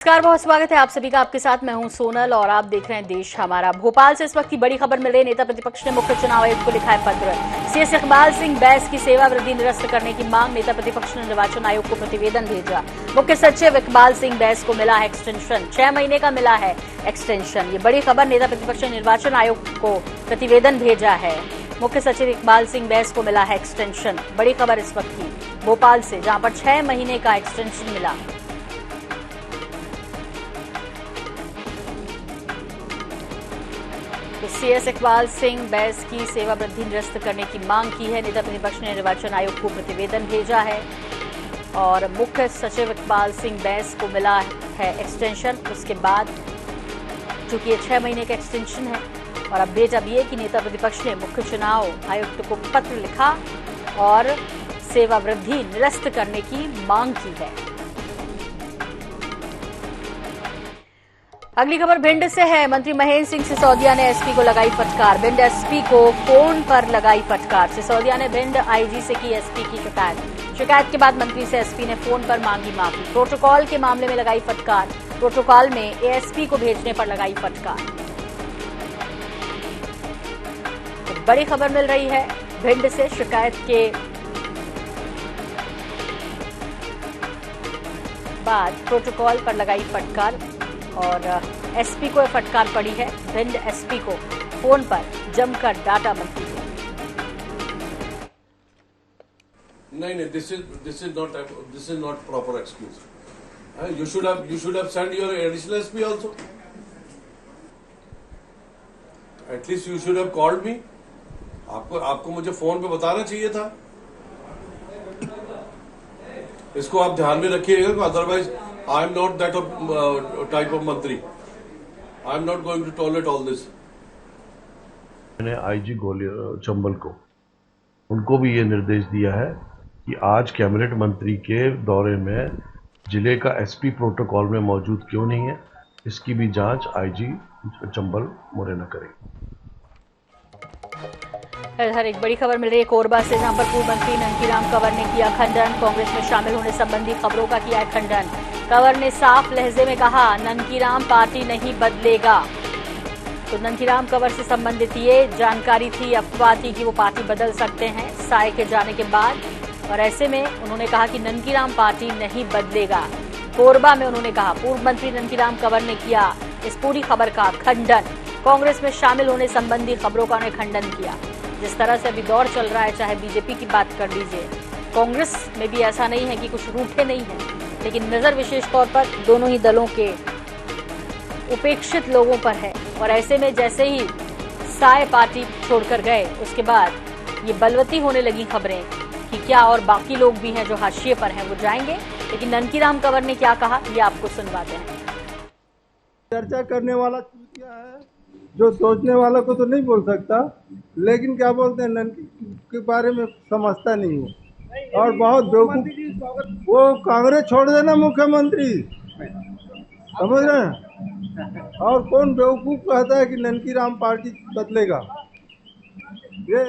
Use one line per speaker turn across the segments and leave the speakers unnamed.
नमस्कार, बहुत स्वागत है आप सभी का। आपके साथ मैं हूं सोनल और आप देख रहे हैं देश हमारा। भोपाल से इस वक्त की बड़ी खबर मिल रही है। नेता प्रतिपक्ष ने मुख्य चुनाव आयुक्त को लिखा है पत्र। सीएस इकबाल सिंह बैस की सेवा वृद्धि निरस्त करने की मांग। नेता प्रतिपक्ष ने निर्वाचन आयोग को प्रतिवेदन भेजा। मुख्य सचिव इकबाल सिंह बैस को मिला है एक्सटेंशन, 6 महीने का मिला है एक्सटेंशन। ये बड़ी खबर। नेता प्रतिपक्ष ने निर्वाचन आयोग को प्रतिवेदन भेजा है। मुख्य सचिव इकबाल सिंह बैस को मिला है एक्सटेंशन। बड़ी खबर इस वक्त की भोपाल से, जहां पर 6 महीने का एक्सटेंशन मिला। तो सीएस इकबाल सिंह बैस की सेवा वृद्धि निरस्त करने की मांग की है। नेता प्रतिपक्ष ने निर्वाचन आयोग को प्रतिवेदन भेजा है और मुख्य सचिव इकबाल सिंह बैस को मिला है एक्सटेंशन। उसके बाद चूंकि ये 6 महीने का एक्सटेंशन है और अपडेट अब ये कि नेता प्रतिपक्ष ने मुख्य चुनाव आयुक्त को पत्र लिखा और सेवा वृद्धि निरस्त करने की मांग की है। अगली खबर भिंड से है। मंत्री महेंद्र सिंह सिसोदिया ने एसपी को लगाई फटकार। भिंड एसपी को फोन पर लगाई फटकार। सिसोदिया ने भिंड आईजी से की एसपी की शिकायत के बाद मंत्री से एसपी ने फोन पर मांगी माफी। प्रोटोकॉल के मामले में लगाई फटकार। प्रोटोकॉल में एएसपी को भेजने पर लगाई फटकार। तो बड़ी खबर मिल रही है भिंड से। शिकायत के बाद प्रोटोकॉल पर लगाई फटकार और एसपी को फटकार पड़ी है। भिंड एसपी को फोन पर जमकर डाटा मंत्री को।
नहीं, this is not proper excuse. You should have send your additional SP also. At least you should have called me. आपको मुझे फोन पे बताना चाहिए था। इसको आप ध्यान में रखिएगा, otherwise I am not that type of मंत्री। I am not going to tolerate all this।
मैंने आईजी ग्वालियर चंबल को उनको भी ये निर्देश दिया है कि आज कैबिनेट मंत्री के दौरे में जिले का एसपी प्रोटोकॉल में मौजूद क्यों नहीं है, इसकी भी जांच आईजी चंबल मुरैना करेगी।
इधर एक बड़ी खबर मिल रही है कोरबा से, जहां पर पूर्व मंत्री ननकीराम कंवर ने किया खंडन। कांग्रेस में शामिल होने संबंधी खबरों का किया है खंडन। कंवर ने साफ लहजे में कहा, ननकीराम पार्टी नहीं बदलेगा। तो ननकीराम कंवर से संबंधित ये जानकारी थी, अफवाह थी कि वो पार्टी बदल सकते हैं साय के जाने के बाद। और ऐसे में उन्होंने कहा कि ननकीराम पार्टी नहीं बदलेगा। कोरबा में उन्होंने कहा, पूर्व मंत्री ननकीराम कंवर ने किया इस पूरी खबर का खंडन। कांग्रेस में शामिल होने संबंधी खबरों का उन्होंने खंडन किया। जिस तरह से अभी दौर चल रहा है, चाहे बीजेपी की बात कर लीजिए, कांग्रेस में भी ऐसा नहीं है कि कुछ रूठे नहीं है, लेकिन नजर विशेष तौर पर दोनों ही दलों के उपेक्षित लोगों पर है। और ऐसे में जैसे ही साय पार्टी छोड़कर गए, उसके बाद ये बलवती होने लगी खबरें कि क्या और बाकी लोग भी हैं जो हाशिए पर हैं, वो जाएंगे। लेकिन ननकीराम कंवर ने क्या कहा, ये आपको सुनवाते हैं।
चर्चा करने वाला क्या है, जो सोचने वाला को तो नहीं बोल सकता, लेकिन क्या बोलते हैं ननकी के बारे में समझता नहीं हो और बहुत बेवकूफ। वो कांग्रेस छोड़ देना मुख्यमंत्री, समझ रहे हैं। और कौन बेवकूफ कहता है कि ननकीराम पार्टी बदलेगा। ये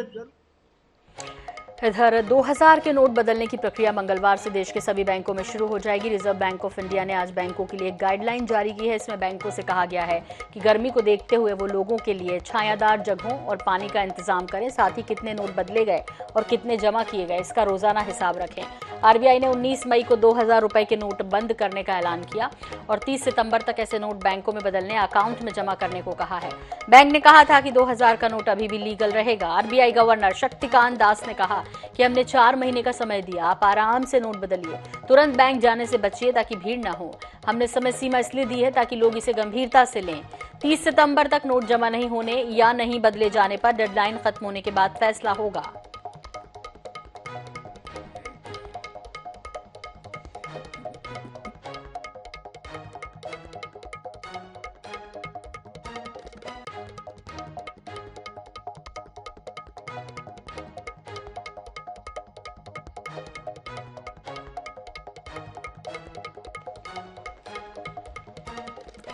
इधर 2000 के नोट बदलने की प्रक्रिया मंगलवार से देश के सभी बैंकों में शुरू हो जाएगी। रिजर्व बैंक ऑफ इंडिया ने आज बैंकों के लिए एक गाइडलाइन जारी की है। इसमें बैंकों से कहा गया है कि गर्मी को देखते हुए वो लोगों के लिए छायादार जगहों और पानी का इंतजाम करें। साथ ही कितने नोट बदले गए और कितने जमा किए गए, इसका रोजाना हिसाब रखें। आरबीआई ने 19 मई को 2000 रुपए के नोट बंद करने का ऐलान किया और 30 सितंबर तक ऐसे नोट बैंकों में बदलने, अकाउंट में जमा करने को कहा है। बैंक ने कहा था कि 2000 का नोट अभी भी लीगल रहेगा। आरबीआई गवर्नर शक्तिकांत दास ने कहा कि हमने 4 महीने का समय दिया, आप आराम से नोट बदलिए, तुरंत बैंक जाने से बचिए ताकि भीड़ न हो। हमने समय सीमा इसलिए दी है ताकि लोग इसे गंभीरता से लें। 30 सितंबर तक नोट जमा नहीं होने या नहीं बदले जाने पर डेडलाइन खत्म होने के बाद फैसला होगा।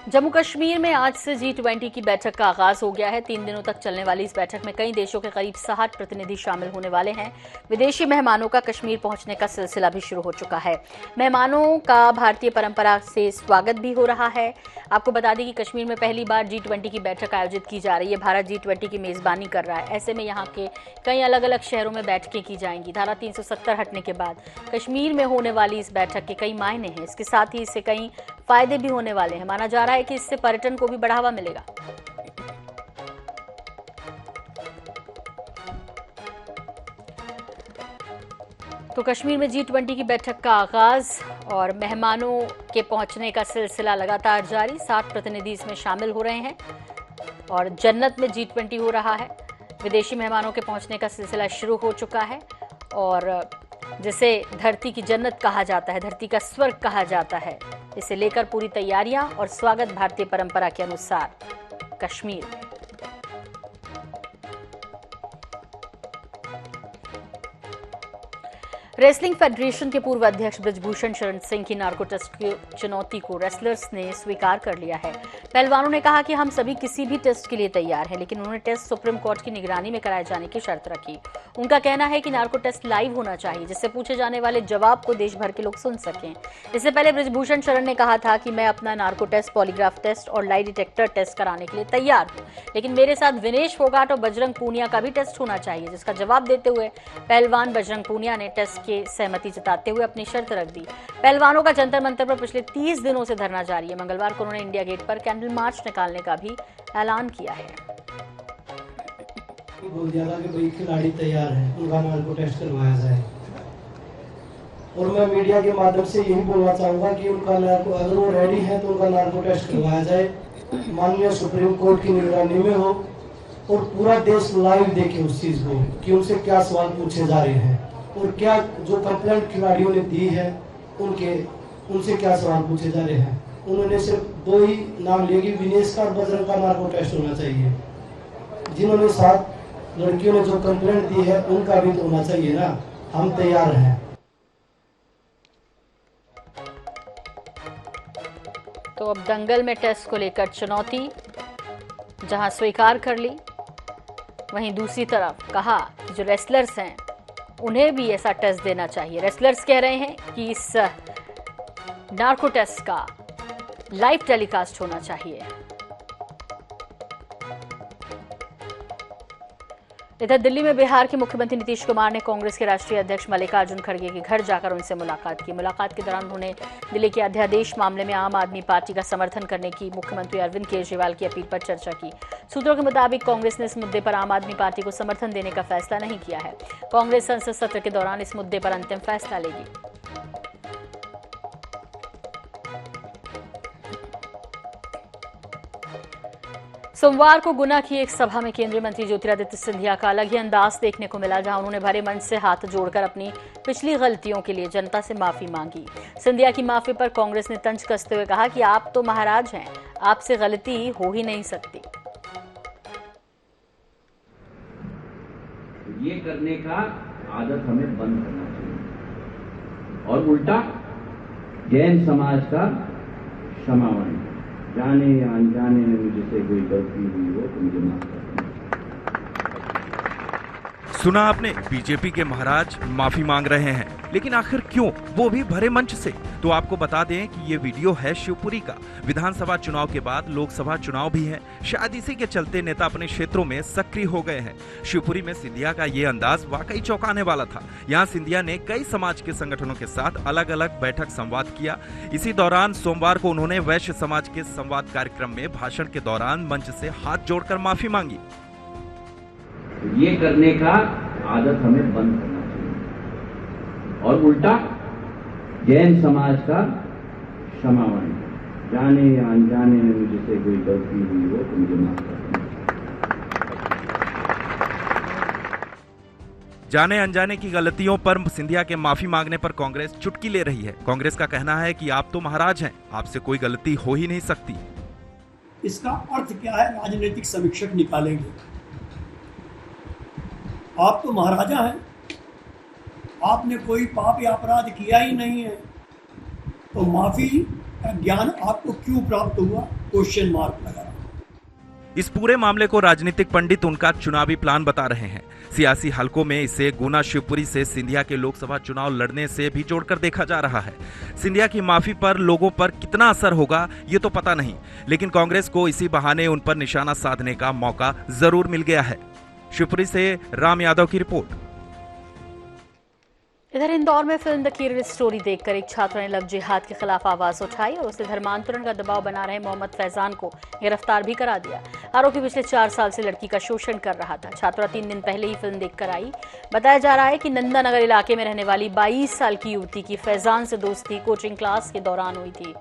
जम्मू कश्मीर में आज से G20 की बैठक का आगाज हो गया है। 3 दिनों तक चलने वाली इस बैठक में कई देशों के करीब 60 प्रतिनिधि शामिल होने वाले हैं। विदेशी मेहमानों का कश्मीर पहुंचने का सिलसिला भी शुरू हो चुका है। मेहमानों का भारतीय परंपरा से स्वागत भी हो रहा है। आपको बता दें कि कश्मीर में पहली बार G20 की बैठक आयोजित की जा रही है। भारत G20 की मेजबानी कर रहा है। ऐसे में यहाँ के कई अलग अलग शहरों में बैठकें की जाएंगी। धारा 370 हटने के बाद कश्मीर में होने वाली इस बैठक के कई मायने हैं। इसके साथ ही इससे कई फायदे भी होने वाले हैं। माना जा रहा है कि इससे पर्यटन को भी बढ़ावा मिलेगा। तो कश्मीर में G20 की बैठक का आगाज और मेहमानों के पहुंचने का सिलसिला लगातार जारी। 60 प्रतिनिधि इसमें शामिल हो रहे हैं और जन्नत में G20 हो रहा है। विदेशी मेहमानों के पहुंचने का सिलसिला शुरू हो चुका है और जिसे धरती की जन्नत कहा जाता है, धरती का स्वर्ग कहा जाता है, इसे लेकर पूरी तैयारियां और स्वागत भारतीय परंपरा के अनुसार कश्मीर में। रेसलिंग फेडरेशन के पूर्व अध्यक्ष ब्रिजभूषण शरण सिंह की नार्को टेस्ट की चुनौती को रेसलर्स ने स्वीकार कर लिया है। पहलवानों ने कहा कि हम सभी किसी भी टेस्ट के लिए तैयार हैं, लेकिन उन्होंने टेस्ट सुप्रीम कोर्ट की निगरानी में कराए जाने की शर्त रखी। उनका कहना है कि नार्को टेस्ट लाइव होना चाहिए, जिससे पूछे जाने वाले जवाब को देश भर के लोग सुन सकें। इससे पहले ब्रिजभूषण शरण ने कहा था कि मैं अपना नार्को टेस्ट, पॉलीग्राफ टेस्ट और लाई डिटेक्टर टेस्ट कराने के लिए तैयार हूं, लेकिन मेरे साथ विनेश फोगाट और बजरंग पूनिया का भी टेस्ट होना चाहिए। जिसका जवाब देते हुए पहलवान बजरंग पूनिया ने टेस्ट के सहमति जताते हुए अपनी शर्त रख दी। पहलवानों का जंतर मंतर पर पिछले 30 दिनों से धरना जारी है। मंगलवार को उन्होंने इंडिया गेट पर कैंडल मार्च निकालने का भी ऐलान किया है।
बोल दिया था कि भाई खिलाड़ी तैयार है, उनका नार्को टेस्ट करवाया जाए। और मैं मीडिया के माध्यम से यही बोलना चाहूंगा कि उनका नार्को, अगर वो रेडी है तो उनका नार्को टेस्ट करवाया जाए, माननीय सुप्रीम कोर्ट की निगरानी में हो और पूरा देश लाइव देखे उस चीज को कि उनसे क्या सवाल पूछे जा रहे हैं और क्या जो कंप्लेंट खिलाड़ियों ने दी है उनसे क्या सवाल पूछे जा रहे हैं। उन्होंने सिर्फ 2 ही नाम लिए कि विनेश का और बजरंग का नार्को टेस्ट होना चाहिए। जिन्होंने 7 लड़कियों ने जो कंप्लेंट दी है उनका भी तो होना चाहिए ना। हम तैयार हैं।
तो अब दंगल में टेस्ट को लेकर चुनौती जहां स्वीकार कर ली, वहीं दूसरी तरफ कहा कि जो रेसलर्स हैं उन्हें भी ऐसा टेस्ट देना चाहिए। रेसलर्स कह रहे हैं कि इस नार्को टेस्ट का लाइव टेलीकास्ट होना चाहिए। इधर दिल्ली में बिहार के मुख्यमंत्री नीतीश कुमार ने कांग्रेस के राष्ट्रीय अध्यक्ष मल्लिकार्जुन खड़गे के घर जाकर उनसे मुलाकात की। मुलाकात के दौरान उन्होंने दिल्ली के अध्यादेश मामले में आम आदमी पार्टी का समर्थन करने की मुख्यमंत्री अरविंद केजरीवाल की अपील पर चर्चा की। सूत्रों के मुताबिक कांग्रेस ने इस मुद्दे पर आम आदमी पार्टी को समर्थन देने का फैसला नहीं किया है। कांग्रेस संसद सत्र के दौरान इस मुद्दे पर अंतिम फैसला लेगी। सोमवार को गुना की एक सभा में केंद्रीय मंत्री ज्योतिरादित्य सिंधिया का अलग ही अंदाज देखने को मिला, जहां उन्होंने भरे मंच से हाथ जोड़कर अपनी पिछली गलतियों के लिए जनता से माफी मांगी। सिंधिया की माफी पर कांग्रेस ने तंज कसते हुए कहा कि आप तो महाराज हैं, आपसे गलती हो ही नहीं सकती।
ये करने का आदत हमें बंद करना चाहिए और उल्टा जैन समाज का क्षमावन, जाने या अनजाने में मुझसे कोई गलती हुई हो तो मुझे माफ कर देना।
सुना आपने, बीजेपी के महाराज माफी मांग रहे हैं, लेकिन आखिर क्यों, वो भी भरे मंच से। तो आपको बता दें कि ये वीडियो है शिवपुरी का। विधानसभा चुनाव के बाद लोकसभा चुनाव भी है, शायद इसी के चलते नेता अपने क्षेत्रों में सक्रिय हो गए हैं। शिवपुरी में सिंधिया का ये अंदाज वाकई चौंकाने वाला था। यहाँ सिंधिया ने कई समाज के संगठनों के साथ अलग अलग बैठक संवाद किया। इसी दौरान सोमवार को उन्होंने वैश्य समाज के संवाद कार्यक्रम में भाषण के दौरान मंच से हाथ जोड़कर माफी मांगी।
ये करने का आदत हमें बंद करना चाहिए और उल्टा जैन समाज का क्षमावन, जाने या अनजाने में मुझसे कोई गलती हुई हो तो मुझे माफ कर देना।
जाने अनजाने की गलतियों पर सिंधिया के माफी मांगने पर कांग्रेस चुटकी ले रही है। कांग्रेस का कहना है कि आप तो महाराज हैं, आपसे कोई गलती हो ही नहीं सकती।
इसका अर्थ क्या है, राजनीतिक समीक्षक निकालेंगे। आप तो महाराजा हैं, आपने कोई पाप या अपराध किया ही नहीं है, तो माफी ज्ञान आपको क्यों प्राप्त हुआ, क्वेश्चन मार्क लगा रहा हूं।
इस पूरे मामले को राजनीतिक पंडित उनका चुनावी प्लान बता रहे हैं। सियासी हलकों में इसे गुना शिवपुरी से सिंधिया के लोकसभा चुनाव लड़ने से भी जोड़कर देखा जा रहा है। सिंधिया की माफी पर लोगों पर कितना असर होगा ये तो पता नहीं, लेकिन कांग्रेस को इसी बहाने उन पर निशाना साधने का मौका जरूर मिल गया है। शिवपुरी से राम यादव की रिपोर्ट।
इधर इंदौर में फिल्म द कीरल स्टोरी देखकर एक छात्र ने लव जिहाद के खिलाफ आवाज उठाई और उसे धर्मांतरण का दबाव बना रहे मोहम्मद फैजान को गिरफ्तार भी करा दिया। आरोपी पिछले 4 साल से लड़की का शोषण कर रहा था। छात्रा 3 दिन पहले ही फिल्म देखकर आई। बताया जा रहा है कि नंदानगर इलाके में रहने वाली 22 साल की युवती की फैजान से दोस्ती कोचिंग क्लास के दौरान हुई थी।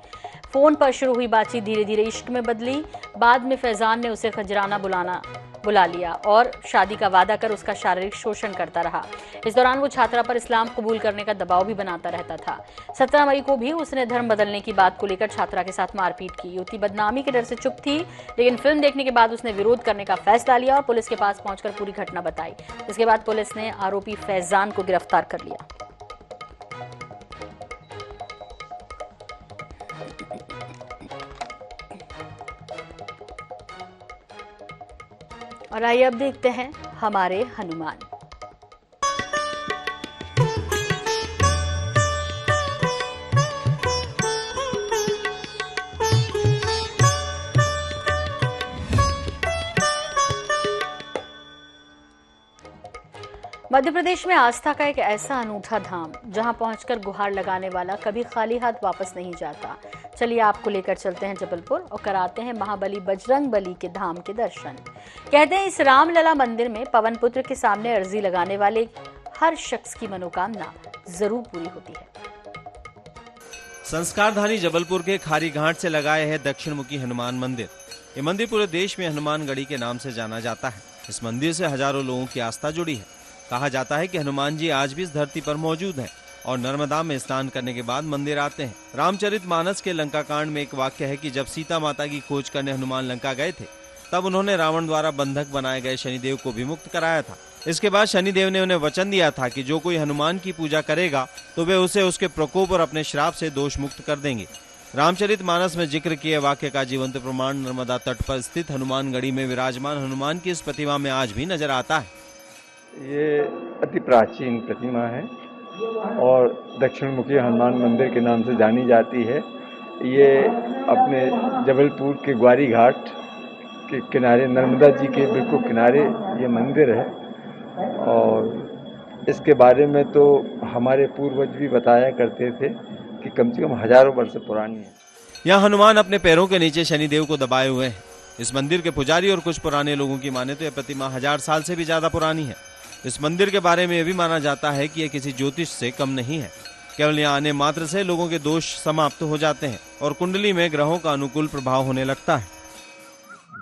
फोन पर शुरू हुई बातचीत धीरे धीरे इश्क में बदली। बाद में फैजान ने उसे खजराना बुला लिया और शादी का वादा कर उसका शारीरिक शोषण करता रहा। इस दौरान वो छात्रा पर इस्लाम कबूल करने का दबाव भी बनाता रहता था। 17 मई को भी उसने धर्म बदलने की बात को लेकर छात्रा के साथ मारपीट की। युवती बदनामी के डर से चुप थी, लेकिन फिल्म देखने के बाद उसने विरोध करने का फैसला लिया और पुलिस के पास पहुंचकर पूरी घटना बताई। इसके बाद पुलिस ने आरोपी फैजान को गिरफ्तार कर लिया। और आइए अब देखते हैं हमारे हनुमान। मध्य प्रदेश में आस्था का एक ऐसा अनूठा धाम जहां पहुंचकर गुहार लगाने वाला कभी खाली हाथ वापस नहीं जाता। चलिए आपको लेकर चलते हैं जबलपुर और कराते हैं महाबली बजरंग बली के धाम के दर्शन। कहते हैं इस रामलला मंदिर में पवन पुत्र के सामने अर्जी लगाने वाले हर शख्स की मनोकामना जरूर पूरी होती है।
संस्कारधानी जबलपुर के खारी घाट से लगाए है दक्षिणमुखी हनुमान मंदिर। ये मंदिर पूरे देश में हनुमानगढ़ी के नाम से जाना जाता है। इस मंदिर से हजारों लोगों की आस्था जुड़ी है। कहा जाता है कि हनुमान जी आज भी इस धरती पर मौजूद हैं और नर्मदा में स्नान करने के बाद मंदिर आते हैं। रामचरितमानस के लंका कांड में एक वाक्य है कि जब सीता माता की खोज करने हनुमान लंका गए थे, तब उन्होंने रावण द्वारा बंधक बनाए गए शनिदेव को भी मुक्त कराया था। इसके बाद शनिदेव ने उन्हें वचन दिया था कि जो कोई हनुमान की पूजा करेगा तो वे उसे उसके प्रकोप और अपने श्राप से दोष मुक्त कर देंगे। रामचरितमानस में जिक्र किए वाक्य का जीवंत प्रमाण नर्मदा तट पर स्थित हनुमानगढ़ी में विराजमान हनुमान की इस प्रतिमा में आज भी नजर आता है।
ये अति प्राचीन प्रतिमा है और दक्षिणमुखी हनुमान मंदिर के नाम से जानी जाती है। ये अपने जबलपुर के ग्वारी घाट के किनारे, नर्मदा जी के बिल्कुल किनारे ये मंदिर है और इसके बारे में तो हमारे पूर्वज भी बताया करते थे कि कम से कम हजारों वर्ष पुरानी है।
यहाँ हनुमान अपने पैरों के नीचे शनिदेव को दबाए हुए हैं। इस मंदिर के पुजारी और कुछ पुराने लोगों की माने तो यह प्रतिमा 1000 साल से भी ज्यादा पुरानी है। इस मंदिर के बारे में यह भी माना जाता है कि यह किसी ज्योतिष से कम नहीं है। केवल यहाँ आने मात्र से लोगों के दोष समाप्त हो जाते हैं और कुंडली में ग्रहों का अनुकूल प्रभाव होने लगता है।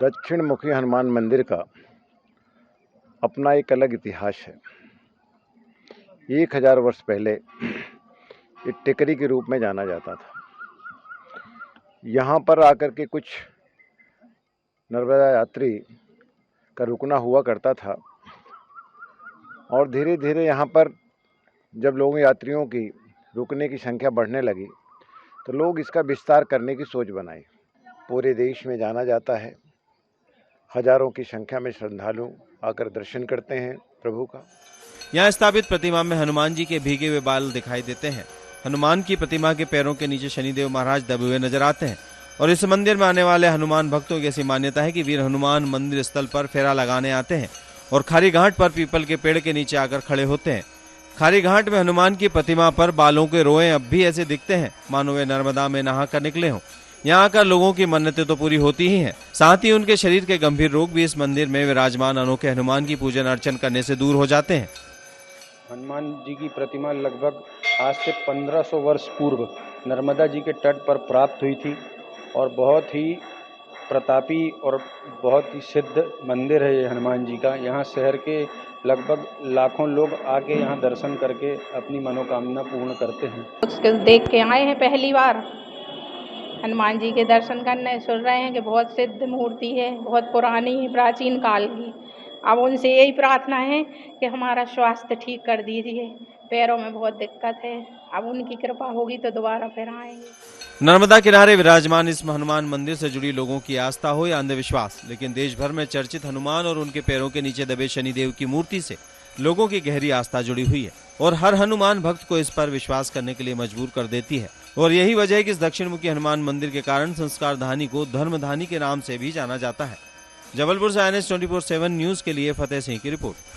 दक्षिणमुखी हनुमान मंदिर का अपना एक अलग इतिहास है। 1000 वर्ष पहले ये टिकरी के रूप में जाना जाता था। यहाँ पर आकर के कुछ नर्मदा यात्री का रुकना हुआ करता था और धीरे धीरे यहाँ पर जब लोगों यात्रियों की रुकने की संख्या बढ़ने लगी तो लोग इसका विस्तार करने की सोच बनाई। पूरे देश में जाना जाता है। हजारों की संख्या में श्रद्धालु आकर दर्शन करते हैं प्रभु का।
यहाँ स्थापित प्रतिमा में हनुमान जी के भीगे हुए बाल दिखाई देते हैं। हनुमान की प्रतिमा के पैरों के नीचे शनिदेव महाराज दबे हुए नजर आते हैं और इस मंदिर में आने वाले हनुमान भक्तों की ऐसी मान्यता है कि वीर हनुमान मंदिर स्थल पर फेरा लगाने आते हैं और खारी घाट पर पीपल के पेड़ के नीचे आकर खड़े होते हैं। खारी घाट में हनुमान की प्रतिमा पर बालों के रोए अब भी ऐसे दिखते हैं मानो वे नर्मदा में नहाकर निकले हों। यहाँ आकर लोगों की मन्नतें तो पूरी होती ही हैं, साथ ही उनके शरीर के गंभीर रोग भी इस मंदिर में विराजमान अनोखे हनुमान की पूजन अर्चन करने से दूर हो जाते हैं।
हनुमान जी की प्रतिमा लगभग आज से 1500 वर्ष पूर्व नर्मदा जी के तट पर प्राप्त हुई थी और बहुत ही प्रतापी और बहुत ही सिद्ध मंदिर है ये हनुमान जी का। यहाँ शहर के लगभग लाखों लोग आके यहाँ दर्शन करके अपनी मनोकामना पूर्ण करते हैं।
उसको देख के आए हैं पहली बार हनुमान जी के दर्शन करने। सुन रहे हैं कि बहुत सिद्ध मूर्ति है, बहुत पुरानी है, प्राचीन काल की। अब उनसे यही प्रार्थना है कि हमारा स्वास्थ्य ठीक कर दीजिए, पैरों में बहुत दिक्कत है। अब उनकी कृपा होगी तो दोबारा फिर आएंगे।
नर्मदा किनारे विराजमान इस हनुमान मंदिर से जुड़ी लोगों की आस्था हो या अंधविश्वास, लेकिन देश भर में चर्चित हनुमान और उनके पैरों के नीचे दबे शनिदेव की मूर्ति से लोगों की गहरी आस्था जुड़ी हुई है और हर हनुमान भक्त को इस पर विश्वास करने के लिए मजबूर कर देती है। और यही वजह है कि इस दक्षिण मुखी हनुमान मंदिर के कारण संस्कारधानी को धर्मधानी के नाम से भी जाना जाता है। जबलपुर से INS 24/7 न्यूज के लिए फतेह सिंह की रिपोर्ट।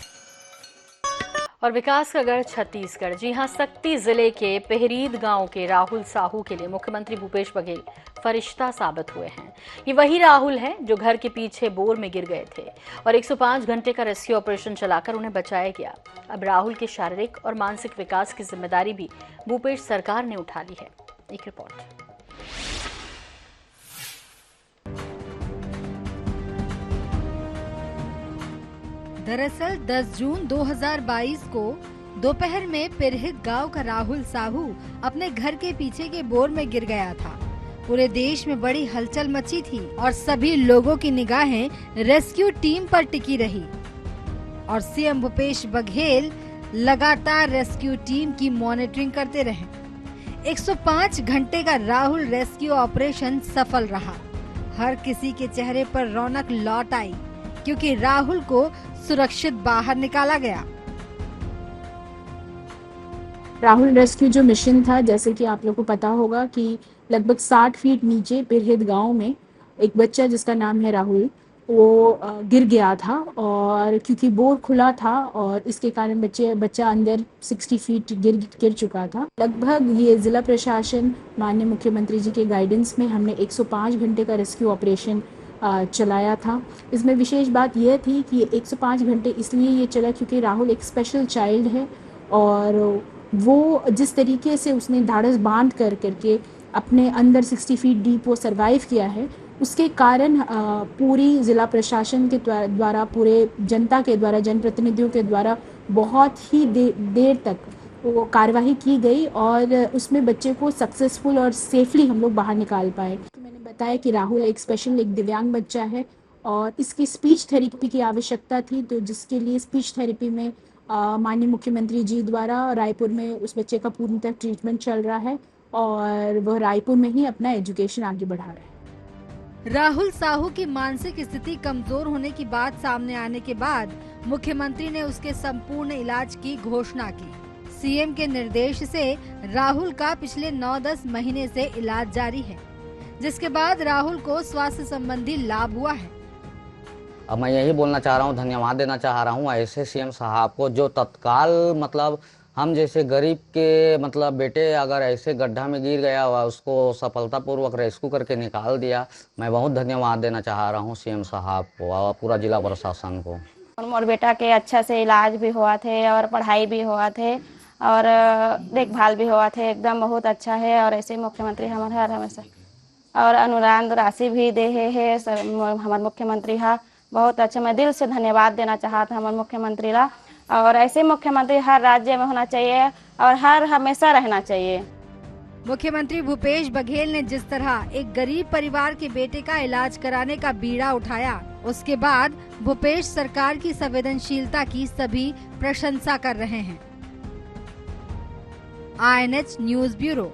और विकास का गढ़ छत्तीसगढ़, जी हां, सक्ती जिले के पहरीद गांव के राहुल साहू के लिए मुख्यमंत्री भूपेश बघेल फरिश्ता साबित हुए हैं। ये वही राहुल हैं जो घर के पीछे बोर में गिर गए थे और 105 घंटे का रेस्क्यू ऑपरेशन चलाकर उन्हें बचाया गया। अब राहुल के शारीरिक और मानसिक विकास की जिम्मेदारी भी भूपेश सरकार ने उठा ली है। एक रिपोर्ट।
दरअसल 10 जून 2022 को दोपहर में पिरहित गांव का राहुल साहू अपने घर के पीछे के बोर में गिर गया था। पूरे देश में बड़ी हलचल मची थी और सभी लोगों की निगाहें रेस्क्यू टीम पर टिकी रही और सीएम भूपेश बघेल लगातार रेस्क्यू टीम की मॉनिटरिंग करते रहे। 105 घंटे का राहुल रेस्क्यू ऑपरेशन सफल रहा। हर किसी के चेहरे पर रौनक लौट आई क्योंकि राहुल को सुरक्षित बाहर निकाला गया।
राहुल रेस्क्यू जो मिशन था, जैसे कि आप लोगों को पता होगा कि लगभग 60 फीट नीचे पिरहित गांव में एक बच्चा जिसका नाम है राहुल, वो गिर गया था और क्योंकि बोर खुला था और इसके कारण बच्चा अंदर 60 फीट गिर चुका था। लगभग ये जिला प्रशासन माननीय मुख्यमंत्री जी के गाइडेंस में हमने 105 घंटे का रेस्क्यू ऑपरेशन चलाया था। इसमें विशेष बात यह थी कि 105 घंटे इसलिए ये चला क्योंकि राहुल एक स्पेशल चाइल्ड है और वो जिस तरीके से उसने धाड़स बांध करके अपने अंदर 60 फीट डीप वो सरवाइव किया है, उसके कारण पूरी ज़िला प्रशासन के द्वारा, पूरे जनता के द्वारा, जनप्रतिनिधियों के द्वारा बहुत ही देर तक वो कार्यवाही की गई और उसमें बच्चे को सक्सेसफुल और सेफली हम लोग बाहर निकाल पाए। मैंने बताया कि राहुल एक स्पेशल एक दिव्यांग बच्चा है और इसकी स्पीच थेरेपी की आवश्यकता थी, तो जिसके लिए स्पीच थेरेपी में माननीय मुख्यमंत्री जी द्वारा रायपुर में उस बच्चे का पूरी तरह ट्रीटमेंट चल रहा है और वह रायपुर में ही अपना एजुकेशन आगे बढ़ा रहा है।
राहुल साहू की मानसिक स्थिति कमजोर होने की बात सामने आने के बाद मुख्यमंत्री ने उसके संपूर्ण इलाज की घोषणा की। सीएम के निर्देश से राहुल का पिछले 9-10 महीने से इलाज जारी है, जिसके बाद राहुल को स्वास्थ्य संबंधी लाभ हुआ है।
अब मैं यही बोलना चाह रहा हूँ, धन्यवाद देना चाह रहा हूँ ऐसे सीएम साहब को जो तत्काल मतलब हम जैसे गरीब के मतलब बेटे अगर ऐसे गड्ढा में गिर गया हुआ उसको सफलतापूर्वक रेस्क्यू करके निकाल दिया। मैं बहुत धन्यवाद देना चाह रहा हूँ सीएम साहब को और पूरा जिला प्रशासन को।
और बेटा के अच्छा से इलाज भी हुआ थे और पढ़ाई भी हुआ थे और देखभाल भी हुआ थे, एकदम बहुत अच्छा है। और ऐसे मुख्यमंत्री हमारे हमेशा और अनुदान राशि भी दे है हमारे मुख्यमंत्री हा बहुत अच्छा। मैं दिल से धन्यवाद देना चाहता हमारे मुख्यमंत्री ला और ऐसे मुख्यमंत्री हर राज्य में होना चाहिए और हर हमेशा रहना चाहिए।
मुख्यमंत्री भूपेश बघेल ने जिस तरह एक गरीब परिवार के बेटे का इलाज कराने का बीड़ा उठाया, उसके बाद भूपेश सरकार की संवेदनशीलता की सभी प्रशंसा कर रहे हैं। INH news bureau.